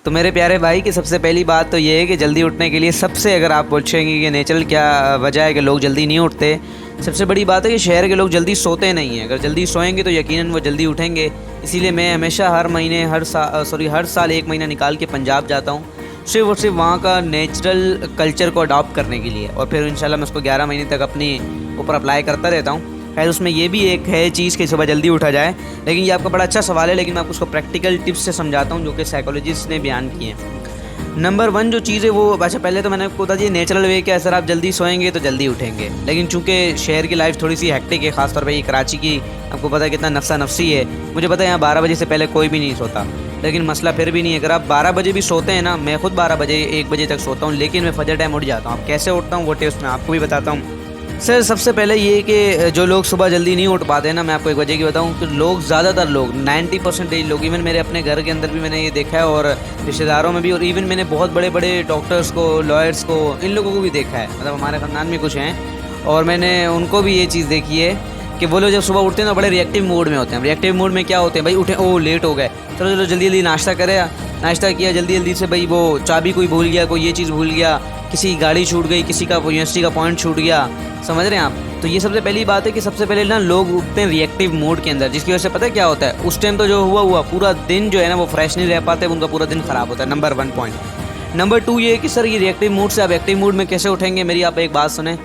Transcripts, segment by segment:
तो मेरे प्यारे भाई कि सबसे पहली बात तो ये है कि जल्दी उठने के लिए सबसे अगर आप पूछेंगे कि नेचुरल क्या वजह है कि लोग जल्दी नहीं उठते, सबसे बड़ी बात है कि शहर के लोग जल्दी सोते नहीं हैं। अगर जल्दी सोएंगे तो यकीनन वो जल्दी उठेंगे। इसीलिए मैं हमेशा हर साल एक महीना निकाल के पंजाब जाता हूँ, सिर्फ और सिर्फ वहाँ का नेचुरल कल्चर को अडॉप्ट करने के लिए। और फिर इंशाल्लाह मैं उसको 11 महीने तक अपनी ऊपर अप्लाई करता रहता हूँ। खैर उसमें ये भी एक है चीज़ कि सुबह जल्दी उठा जाए, लेकिन ये आपका बड़ा अच्छा सवाल है, लेकिन मैं आपको उसको प्रैक्टिकल टिप्स से समझाता हूँ जो कि साइकोलॉजिस्ट ने बयान किए हैं। नंबर 1 जो चीज़ है वो, अच्छा पहले तो मैंने आपको बता दिया नेचुरल वे क्या है सर, आप जल्दी सोएंगे तो जल्दी उठेंगे। लेकिन चूंकि शहर की लाइफ थोड़ी सी हेक्टिक है, खासतौर पर ये कराची की, आपको पता है कितना नफसा नफसी है। मुझे पता है यहाँ 12 बजे से पहले कोई भी नहीं सोता, लेकिन मसला फिर भी नहीं है। अगर आप 12 बजे भी सोते हैं ना, मैं खुद 12 बजे 1 बजे तक सोता हूँ, लेकिन मैं फजर टाइम उठ जाता हूँ। अब कैसे उठता हूँ वो टिप्स मैं आपको भी बताता हूँ। सर सबसे पहले ये कि जो लोग सुबह जल्दी नहीं उठ पाते हैं ना, मैं आपको एक वजह की बताऊं कि लोग ज़्यादातर लोग 90% लोग, इवन मेरे अपने घर के अंदर भी मैंने ये देखा है और रिश्तेदारों में भी, और इवन मैंने बहुत बड़े बड़े डॉक्टर्स को, लॉयर्स को, इन लोगों को भी देखा है। मतलब हमारे ख़ानदान में कुछ हैं और मैंने उनको भी ये चीज़ देखी है कि वो लोग जब सुबह उठते हैं तो बड़े रिएक्टिव मोड में होते हैं। रिएक्टिव मोड में क्या होते हैं भाई, उठे ओ लेट हो गए, चलो चलो जल्दी जल्दी नाश्ता करे, नाश्ता किया जल्दी जल्दी से, भाई वो चाबी कोई भूल गया, कोई ये चीज़ भूल गया, किसी की गाड़ी छूट गई, किसी का यूनिवर्सिटी का पॉइंट छूट गया, समझ रहे हैं आप। तो ये सबसे पहली बात है कि सबसे पहले ना लोग उठते हैं रिएक्टिव मोड के अंदर, जिसकी वजह से पता है क्या होता है, उस टाइम तो जो हुआ पूरा दिन जो है ना वो फ्रेश नहीं रह पाते, उनका पूरा दिन ख़राब होता है। Number 1 point. नंबर 2 ये है कि सर ये रिएक्टिव मोड से आप एक्टिव मोड में कैसे उठेंगे, मेरी आप एक बात सुने।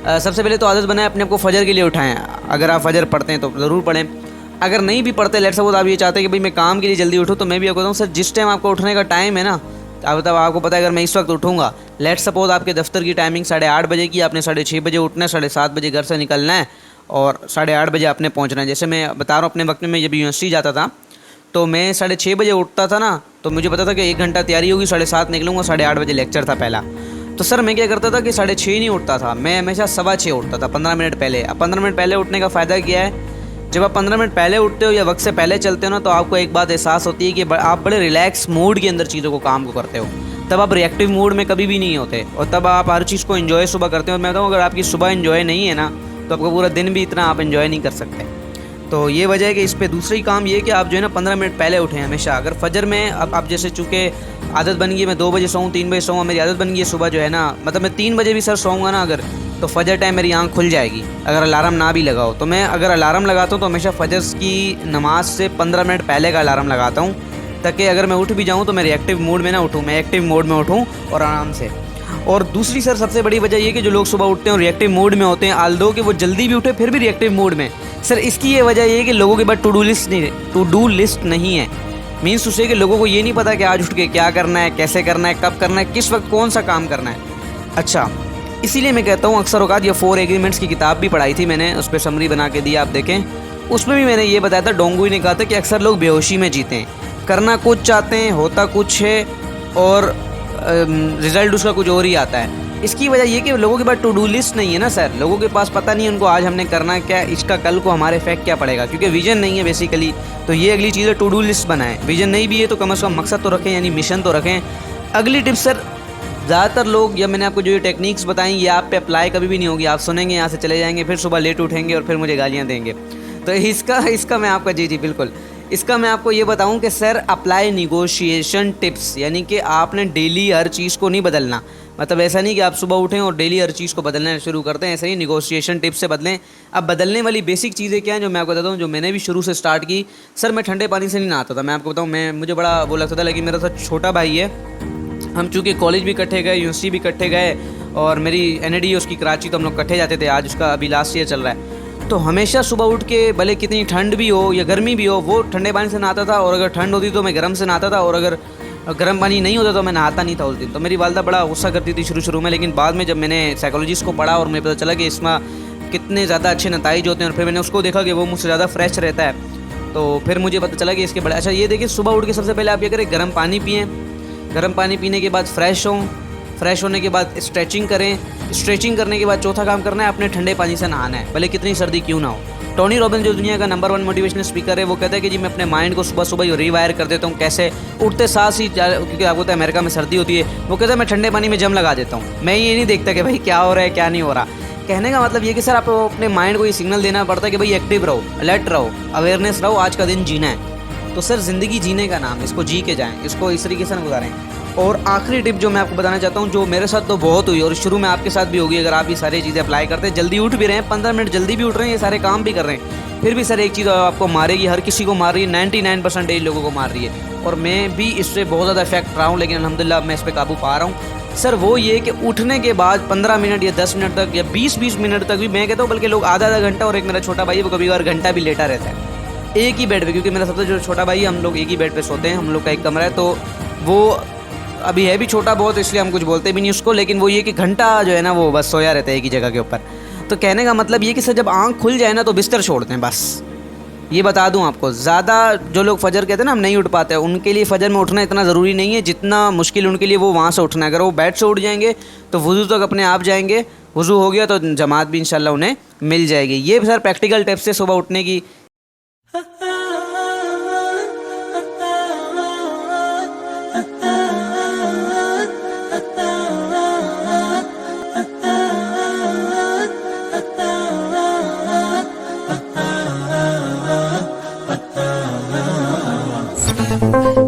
सबसे पहले तो आदत बनाएं अपने आप को फजर के लिए उठाएं। अगर आप फजर पढ़ते हैं तो ज़रूर पढ़ें, अगर नहीं भी पढ़ते, लेट्स सपोज आप ये चाहते हैं कि भाई मैं काम के लिए जल्दी उठूँ, तो मैं भी आपको बताऊँ सर, जिस टाइम आपको उठने का टाइम है ना, मतलब आपको पता है अगर मैं इस वक्त उठूँगा, लेट्स सपोज आपके दफ्तर की टाइमिंग 8:30 बजे की, आपने 6:30 बजे उठना है, 7:30 बजे घर से निकलना है और 8:30 बजे आपने पहुँचना है। जैसे मैं बता रहा हूँ अपने वक्त में, जब यूनिवर्सिटी जाता था तो मैं 6:30 बजे उठता था ना, तो मुझे पता था कि 1 घंटा तैयारी होगी, 7:30 निकलूँगा, 8:30 बजे लेक्चर था पहला। तो सर मैं क्या करता था कि 6:30 नहीं उठता था, मैं हमेशा 6:15 उठता था, 15 मिनट पहले। अब 15 मिनट पहले उठने का फ़ायदा क्या है, जब आप 15 मिनट पहले उठते हो या वक्त से पहले चलते हो ना, तो आपको एक बात एहसास होती है कि आप बड़े रिलैक्स मूड के अंदर चीज़ों को, काम को करते हो। तब आप रिएक्टिव मूड में कभी भी नहीं होते और तब आप हर चीज़ को एंजॉय सुबह करते हो। मैं बताऊँ अगर आपकी सुबह एंजॉय नहीं है ना, तो आपका पूरा दिन भी इतना आप एंजॉय नहीं कर सकते। तो ये वजह है कि इस पे दूसरी काम ये है कि आप जो है ना 15 मिनट पहले उठें हमेशा। अगर फजर में अब आप जैसे चूँकि आदत बन गई है मैं 2 बजे सोऊँ, 3 बजे सोऊँ, मेरी आदत बन गई है सुबह जो है ना, मतलब मैं 3 बजे भी सर सोऊंगा ना अगर, तो फजर टाइम मेरी आंख खुल जाएगी अगर अलार्म ना भी लगाओ। तो मैं अगर अलार्म लगाता हूँ तो हमेशा फजर की नमाज से 15 मिनट पहले का अलार्म लगाता हूँ, ताकि अगर मैं उठ भी जाऊँ तो मैं रिएक्टिव मोड में ना उठूँ, मैं एक्टिव मोड में उठूँ और आराम से। और दूसरी सर सबसे बड़ी वजह ये कि जो लोग सुबह उठते हैं और रिएक्टिव मोड में होते हैं, आल्दो कि वो जल्दी भी उठे फिर भी रिएक्टिव मोड में, सर इसकी ये वजह ये है कि लोगों के पास टू डू लिस्ट नहीं है। मीन्स उससे कि लोगों को ये नहीं पता कि आज उठ के क्या करना है, कैसे करना है, कब करना है, किस वक्त कौन सा काम करना है। अच्छा इसीलिए मैं कहता हूँ अक्सर औकात ये 4 एग्रीमेंट्स की किताब भी पढ़ाई थी मैंने, उस पर समरी बना के दी, आप देखें। उसमें भी मैंने ये बताया था, डोंगुई ने कहा था कि अक्सर लोग बेहोशी में जीते हैं, करना कुछ चाहते हैं, होता कुछ है और रिज़ल्ट उसका कुछ और ही आता है। इसकी वजह ये कि लोगों के पास टू डू लिस्ट नहीं है ना सर, लोगों के पास पता नहीं उनको आज हमने करना क्या, इसका कल को हमारे इफेक्ट क्या पड़ेगा, क्योंकि विजन नहीं है बेसिकली। तो ये अगली चीज़ है, टू डू लिस्ट बनाएं। विजन नहीं भी है तो कम से कम मकसद तो रखें, यानी मिशन तो रखें। अगली टिप सर, ज़्यादातर लोग, या मैंने आपको जो ये टेक्निक्स बताई ये आप पे अप्लाई कभी भी नहीं होगी। आप सुनेंगे, यहाँ से चले जाएंगे, फिर सुबह लेट उठेंगे और फिर मुझे गालियाँ देंगे। तो इसका मैं आपको, जी बिल्कुल, इसका मैं आपको ये बताऊं कि सर अप्लाई निगोशिएशन टिप्स, यानी कि आपने डेली हर चीज़ को नहीं बदलना। मतलब ऐसा नहीं कि आप सुबह उठें और डेली हर चीज़ को बदलना शुरू करते हैं, ऐसा ही निगोशिएशन टिप्स से बदलें। अब बदलने वाली बेसिक चीज़ें क्या हैं जो मैं आपको बताता हूँ, जो मैंने भी शुरू से स्टार्ट की। सर मैं ठंडे पानी से नहीं नहाता था, मैं आपको बताऊँ, मुझे बड़ा वो लगता था, लेकिन मेरा तो छोटा भाई है, हम चूँकि कॉलेज भी इकट्ठे गए, यूनिवर्सिटी भी इकट्ठे गए, और मेरी NAD है उसकी कराची, तो हम लोग इकट्ठे जाते थे। आज उसका अभी लास्ट ईयर चल रहा है। तो हमेशा सुबह उठ के भले कितनी ठंड भी हो या गर्मी भी हो, वो ठंडे पानी से नहाता था, और अगर ठंड होती तो मैं गर्म से नहाता था, और अगर गर्म पानी नहीं होता तो मैं नहाता नहीं था उस दिन। तो मेरी वालदा बड़ा गुस्सा करती थी शुरू में, लेकिन बाद में जब मैंने साइकोलॉजिस्ट को पढ़ा और मुझे पता चला कि इसमें कितने ज़्यादा अच्छे नताइज होते हैं, और फिर मैंने उसको देखा कि वो मुझसे ज़्यादा फ्रेश रहता है, तो फिर मुझे पता चला कि इसके बड़े अच्छा। ये देखिए, सुबह उठ के सबसे पहले आप क्या करें, गर्म पानी पिएँ, गर्म पानी पीने के बाद फ्रेश होने के बाद स्ट्रेचिंग करें, स्ट्रेचिंग करने के बाद चौथा काम करना है, अपने ठंडे पानी से नहाना है, भले कितनी सर्दी क्यों ना हो। टोनी रॉबिन्स जो दुनिया का नंबर 1 मोटिवेशनल स्पीकर है, वो कहता है कि जी मैं अपने माइंड को सुबह सुबह रिवायर कर देता हूँ। कैसे? उठते साथ ही, क्योंकि आपको पता है अमेरिका में सर्दी होती है, वो कहता है मैं ठंडे पानी में जम लगा देता हूँ। मैं ये नहीं देखता कि भाई क्या हो रहा है क्या नहीं हो रहा। कहने का मतलब ये कि सर आपको अपने माइंड को ये सिग्नल देना पड़ता है कि भाई एक्टिव रहो, अलर्ट रहो, अवेयरनेस रहो, आज का दिन जीना है। तो सर ज़िंदगी जीने का नाम है, इसको जी के जाएं, इसको इस तरीके से ना गुजारें। और आखिरी टिप जो मैं आपको बताना चाहता हूँ, जो मेरे साथ तो बहुत हुई और शुरू में आपके साथ भी होगी, अगर आप ये सारी चीज़ें अप्लाई करते हैं, जल्दी उठ भी रहे हैं, 15 मिनट जल्दी भी उठ रहे हैं, ये सारे काम भी कर रहे हैं, फिर भी सर एक चीज़ आपको मारेगी, हर किसी को मार रही है, 99% लोगों को मार रही है, और मैं भी इससे बहुत ज़्यादा इफेक्ट रहा हूँ, लेकिन अल्हम्दुलिल्लाह मैं इस पर काबू पा रहा हूँ। सर वो ये कि उठने के बाद 15 मिनट या 10 मिनट तक या 20 मिनट तक भी, मैं कहता हूँ बल्कि लोग आधा घंटा, और एक मेरा छोटा भाई है वो कभी कभार घंटा भी लेटा रहता है एक ही बेड पे, क्योंकि मेरा सबसे जो छोटा भाई है, हम लोग एक ही बेड पे सोते हैं, हम लोग का एक कमरा है, तो वो अभी है भी छोटा बहुत, इसलिए हम कुछ बोलते भी नहीं उसको, लेकिन वो ये कि घंटा जो है ना वो बस सोया रहता है एक ही जगह के ऊपर। तो कहने का मतलब ये कि सर जब आँख खुल जाए ना तो बिस्तर छोड़ते हैं बस। ये बता दूं आपको, ज़्यादा जो लोग फजर कहते हैं ना हम नहीं उठ पाते, उनके लिए फ़जर में उठना इतना ज़रूरी नहीं है जितना मुश्किल उनके लिए वो वहाँ से उठना है। अगर वो बेड से उठ जाएंगे तो वज़ू तक अपने आप जाएंगे, वज़ू हो गया तो जमात भी इंशाल्लाह उन्हें मिल जाएगी। ये सर प्रैक्टिकल टिप्स से सुबह उठने की। Thank you.